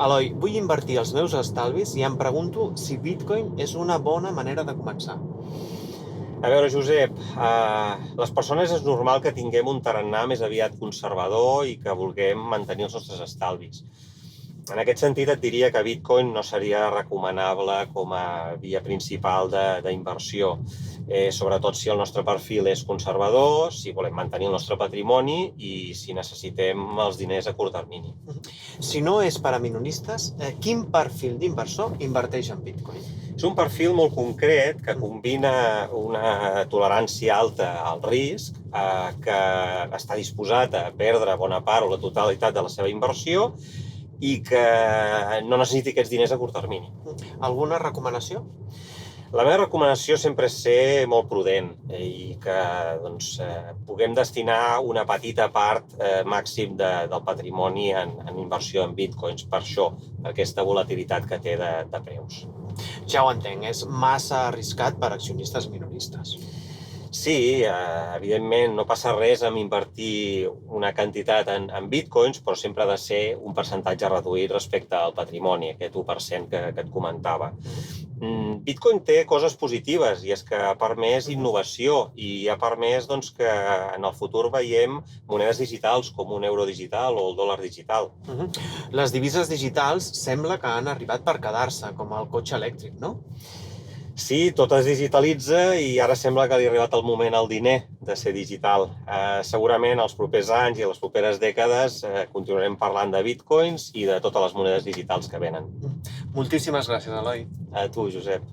Eloi, vull invertir els meus estalvis i em pregunto si Bitcoin és una bona manera de començar. A veure, Josep, les persones és normal que tinguem un tarannà més aviat conservador i que vulguem mantenir els nostres estalvis. En aquest sentit, et diria que Bitcoin no seria recomanable com a via principal d'inversió, sobretot si el nostre perfil és conservador, si volem mantenir el nostre patrimoni i si necessitem els diners a curt termini. Si no és per a minoristes, quin perfil d'inversor inverteix en Bitcoin? És un perfil molt concret que combina una tolerància alta al risc, que està disposat a perdre bona part o la totalitat de la seva inversió i que no necessiti aquests diners a curt termini. Alguna recomanació? La meva recomanació sempre és ser molt prudent i que puguem destinar una petita part màxim del patrimoni en inversió en bitcoins, per això, per aquesta volatilitat que té de preus. Ja ho entenc, és massa arriscat per a accionistes minoristes. Sí, evidentment no passa res amb invertir una quantitat en bitcoins, però sempre ha de ser un percentatge reduït respecte al patrimoni, aquest 1% que et comentava. Bitcoin té coses positives i és que ha permès innovació i ha permès que en el futur veiem monedes digitals com un euro digital o el dòlar digital. Les divises digitals sembla que han arribat per quedar-se, com el cotxe elèctric, no? Sí, tot es digitalitza i ara sembla que li ha arribat el moment al diner de ser digital. Segurament els propers anys i les properes dècades continuarem parlant de bitcoins i de totes les monedes digitals que venen. Moltíssimes gràcies, Eloi. A tu, Josep.